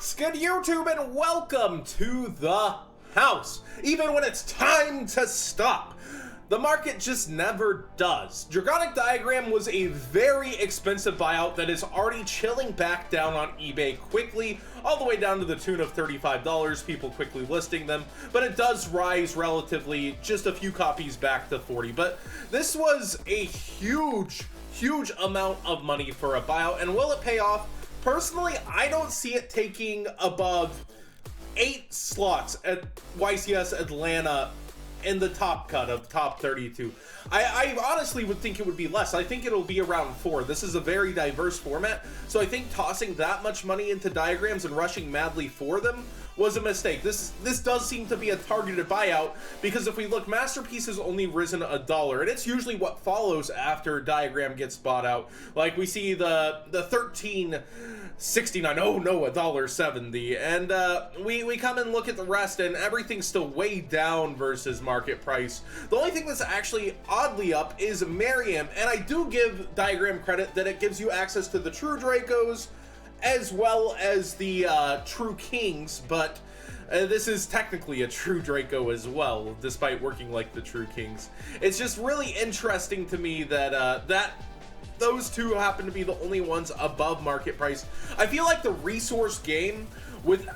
What's good, YouTube, and welcome to the house. Even when it's time to stop, the market just never does. Dragonic Diagram was a very expensive buyout that is already chilling back down on eBay quickly, all the way down to the tune of $35, people quickly listing them, but it does rise relatively, just a few copies back to 40. But this was a huge amount of money for a buyout, and will it pay off? Personally, I don't see it taking above 8 slots at YCS Atlanta in the top cut of top 32. I honestly would think it would be less. I think it'll be around 4. This is a very diverse format, so I think tossing that much money into diagrams and rushing madly for them was a mistake. This does seem to be a targeted buyout, because if we look, Masterpiece has only risen $1, and it's usually what follows after Diagram gets bought out. Like we see the 1369, oh no, $1.70, and we come and look at the rest, and everything's still way down versus market price. The only thing that's actually oddly up is Miriam, and I do give Diagram credit that it gives you access to the True Dracos as well as the True Kings, but this is technically a True Draco as well, despite working like the True Kings. It's just really interesting to me that those two happen to be the only ones above market price. I feel like the resource game with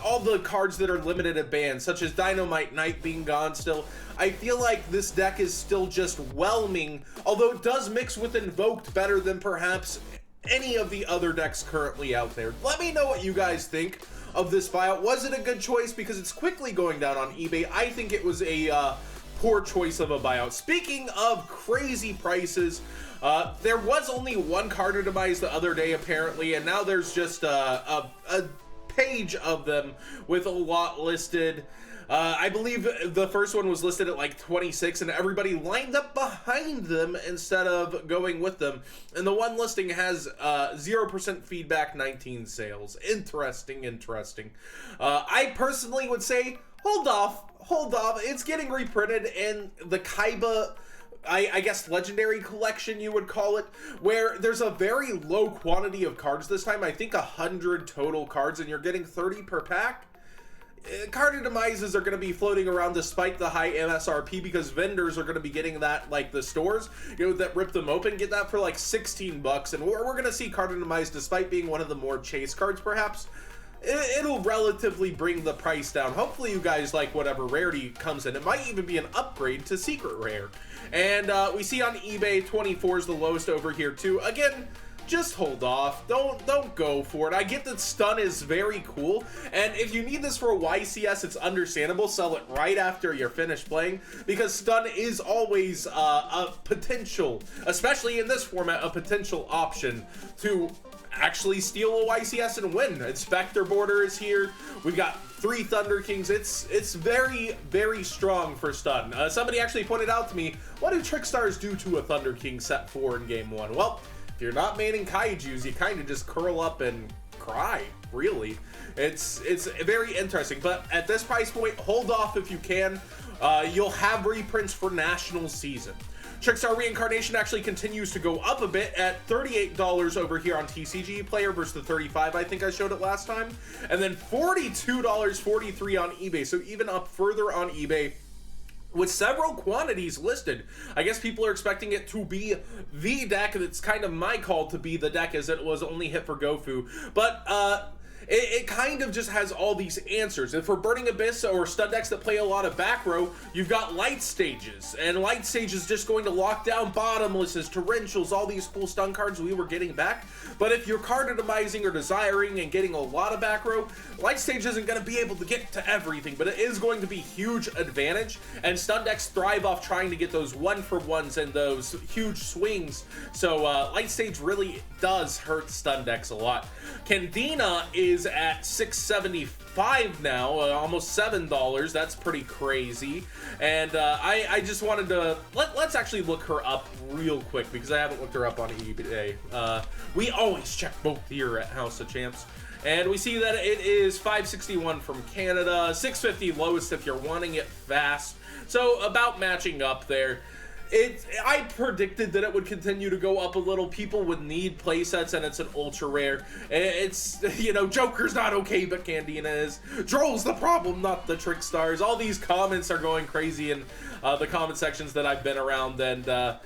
all the cards that are limited at bans, such as Dynamite Knight being gone still, I feel like this deck is still just whelming, although it does mix with Invoked better than perhaps any of the other decks currently out there. Let me know what you guys think of this buyout. Was it a good choice? Because it's quickly going down on eBay. I think it was a poor choice of a buyout. Speaking of crazy prices, there was only one card demise the other day apparently, and now there's just a page of them with a lot listed. I believe the first one was listed at like 26, and everybody lined up behind them instead of going with them. And the one listing has 0% feedback, 19 sales. Interesting. I personally would say, hold off. It's getting reprinted in the Kaiba, I guess, legendary collection, you would call it, where there's a very low quantity of cards this time. I think 100 total cards, and you're getting 30 per pack. Card demises are going to be floating around despite the high MSRP, because vendors are going to be getting that, like the stores, you know, that rip them open, get that for like 16 bucks, and we're going to see card demise, despite being one of the more chase cards perhaps. It'll relatively bring the price down. Hopefully you guys like whatever rarity comes in. It might even be an upgrade to secret rare. And we see on eBay 24 is the lowest over here too. Again, just hold off. Don't go for it. I get that stun is very cool, and if you need this for a YCS, it's understandable. Sell it right after you're finished playing, because stun is always a potential, especially in this format, a potential option to actually steal a YCS and win. Inspector Border is here. We've got 3 Thunder Kings. It's very strong for stun. Somebody actually pointed out to me, what do Trick Stars do to a Thunder King set 4 in game 1? Well, if you're not maining kaijus, you kind of just curl up and cry, really. It's very interesting, but at this price point, hold off if you can. You'll have reprints for national season. Trickstar Reincarnation actually continues to go up a bit at $38 over here on TCG Player versus the $35 I think I showed it last time, and then $42.43 on eBay, so even up further on eBay, with several quantities listed. I guess people are expecting it to be the deck. That's kind of my call to be the deck, as it was only hit for Gofu. But it kind of just has all these answers. And for Burning Abyss or stud decks that play a lot of back row, you've got Light Stages. And Light Stages just going to lock down Bottomlesses, Torrentials, all these cool stun cards we were getting back. But if you're card demising or desiring and getting a lot of back row, Light Stage isn't going to be able to get to everything, but it is going to be huge advantage. And stun decks thrive off trying to get those 1-for-1s and those huge swings. So Light Stage really does hurt stun decks a lot. Candina is at $6.75 now, almost $7. That's pretty crazy. And I just wanted to let's actually look her up real quick, because I haven't looked her up on eBay. We always check both here at House of Champs, and we see that it is $5.61 from Canada, $6.50 lowest if you're wanting it fast. So about matching up there. I predicted that it would continue to go up a little. People would need playsets, and it's an ultra rare. It's, you know, Joker's not okay, but Candiana is. Droll's the problem, not the Trickstars. All these comments are going crazy in the comment sections that I've been around, and the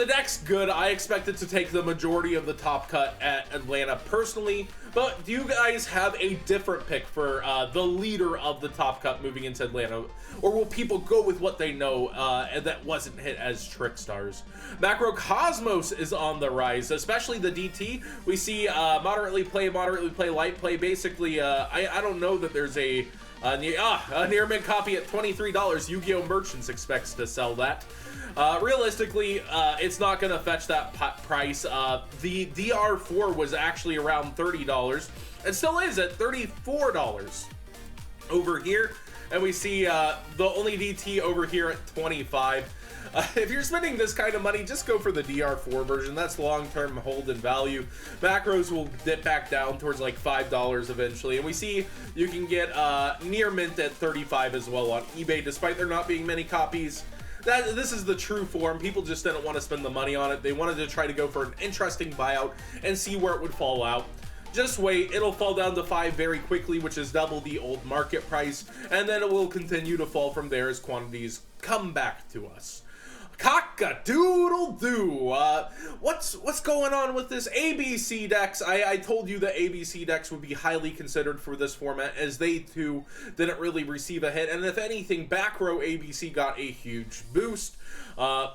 deck's good. I expect it to take the majority of the top cut at Atlanta personally, but do you guys have a different pick for the leader of the top cut moving into Atlanta? Or will people go with what they know and that wasn't hit as Trickstars? Macro Cosmos is on the rise, especially the DT. We see moderately play, light play. Basically, I don't know that there's a near mint copy at $23. Yu-Gi-Oh! Merchants expects to sell that. Realistically, it's not going to fetch that price. The DR4 was actually around $30. It still is at $34 over here. And we see the only DT over here at $25. If you're spending this kind of money, just go for the DR4 version. That's long-term hold and value. Macros will dip back down towards like $5 eventually. And we see you can get near mint at $35 as well on eBay, despite there not being many copies. This is the true form. People just didn't want to spend the money on it. They wanted to try to go for an interesting buyout and see where it would fall out. Just wait, it'll fall down to 5 very quickly, which is double the old market price, and then it will continue to fall from there as quantities come back to us. Cock-a-doodle-doo. What's going on with this ABC decks? I told you that ABC decks would be highly considered for this format, as they too didn't really receive a hit, and if anything, back row ABC got a huge boost.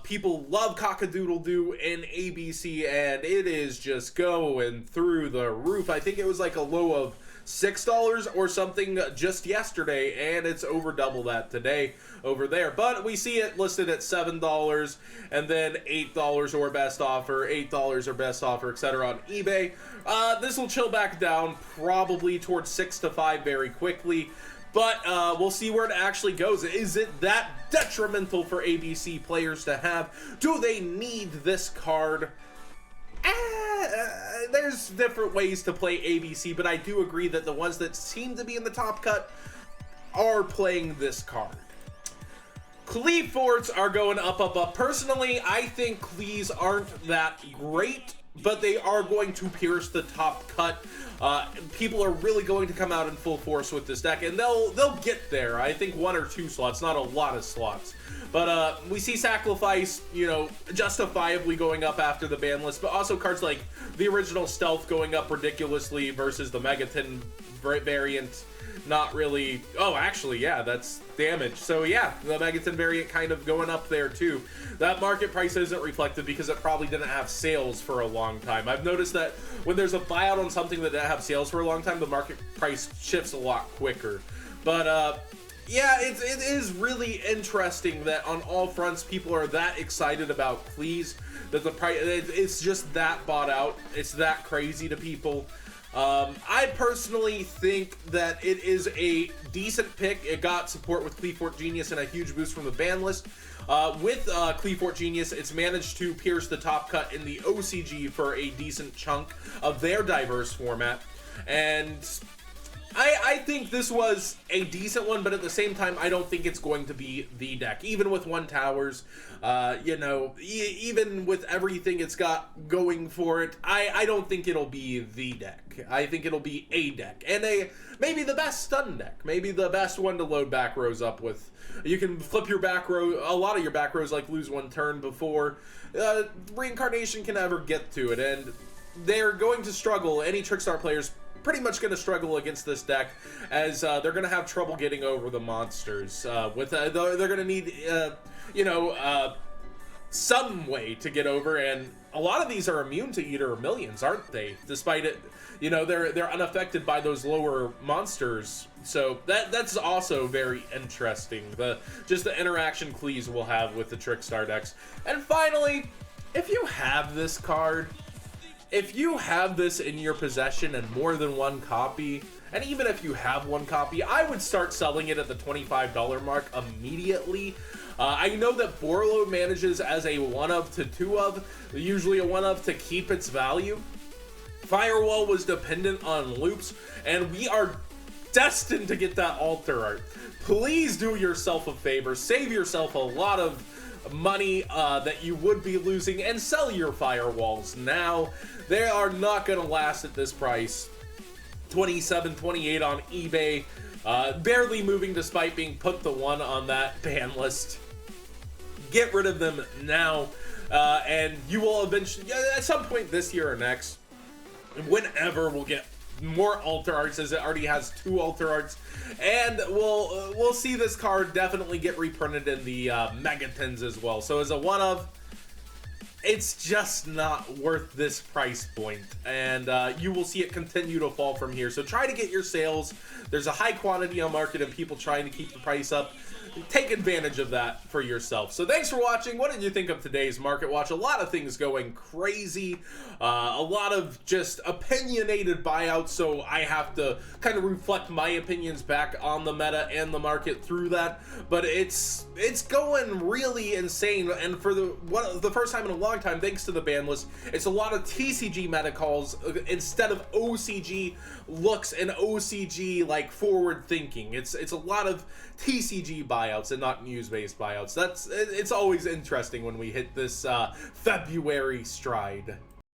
People love Cock-a-doodle-doo in ABC, and it is just going through the roof. I think it was like a low of $6 or something just yesterday, and it's over double that today over there. But we see it listed at $7 and then $8 or best offer, $8 or best offer, etc. on eBay. This will chill back down probably towards 6 to 5 very quickly. But we'll see where it actually goes. Is it that detrimental for ABC players to have? Do they need this card? There's different ways to play ABC, but I do agree that the ones that seem to be in the top cut are playing this card. Cleaforts are going up. Personally, I think Clees aren't that great, but they are going to pierce the top cut. People are really going to come out in full force with this deck, and they'll get there. I think 1 or 2 slots, not a lot of slots. But we see Sacrifice, you know, justifiably going up after the ban list, but also cards like the original Stealth going up ridiculously versus the Megaton variant. Not really. Oh, actually, yeah, that's damage. So yeah, the Megaton variant kind of going up there too. That market price isn't reflected because it probably didn't have sales for a long time. I've noticed that when there's a buyout on something that didn't have sales for a long time, the market price shifts a lot quicker. But yeah, it is really interesting that on all fronts people are that excited about Cleese, that the price, it's just that bought out. It's that crazy to people. I personally think that it is a decent pick. It got support with Cleefort Genius and a huge boost from the ban list. With Cleefort Genius, it's managed to pierce the top cut in the OCG for a decent chunk of their diverse format. And I think this was a decent one, but at the same time, I don't think it's going to be the deck. Even with 1 Towers, you know, even with everything it's got going for it, I don't think it'll be the deck. I think it'll be a deck. And maybe the best stun deck. Maybe the best one to load back rows up with. You can flip your back row, a lot of your back rows, like lose 1 turn before Reincarnation can ever get to it. And they're going to struggle. Any Trickstar players pretty much going to struggle against this deck, as they're going to have trouble getting over the monsters. They're going to need, you know, some way to get over, and a lot of these are immune to Eater of Millions, aren't they? Despite it, you know, they're unaffected by those lower monsters. So that's also very interesting. Just the interaction Cleese will have with the Trickstar decks. And finally, if you have this card, if you have this in your possession and more than 1 copy, and even if you have 1 copy, I would start selling it at the $25 mark immediately. I know that Borlo manages as a 1-of to 2-of, usually a 1-of to keep its value. Firewall was dependent on loops, and we are destined to get that altar art. Please do yourself a favor, save yourself a lot of money that you would be losing and sell your firewalls now. They are not going to last at this price. 27, 28 on eBay, barely moving despite being put the 1 on that ban list. Get rid of them now, and you will eventually, at some point this year or next, whenever, we'll get more alter arts, as it already has 2 alter arts, and we'll see this card definitely get reprinted in the megatons as well. So as a one of, it's just not worth this price point, and you will see it continue to fall from here. So try to get your sales. There's a high quantity on market and people trying to keep the price up. Take advantage of that for yourself. So thanks for watching. What did you think of today's Market Watch? A lot of things going crazy, a lot of just opinionated buyouts, so I have to kind of reflect my opinions back on the meta and the market through that. But it's going really insane, and for the first time in a long time, thanks to the ban list, it's a lot of TCG meta calls instead of OCG looks and OCG like forward thinking. It's a lot of TCG buyouts and not news-based buyouts. It's always interesting when we hit this February stride.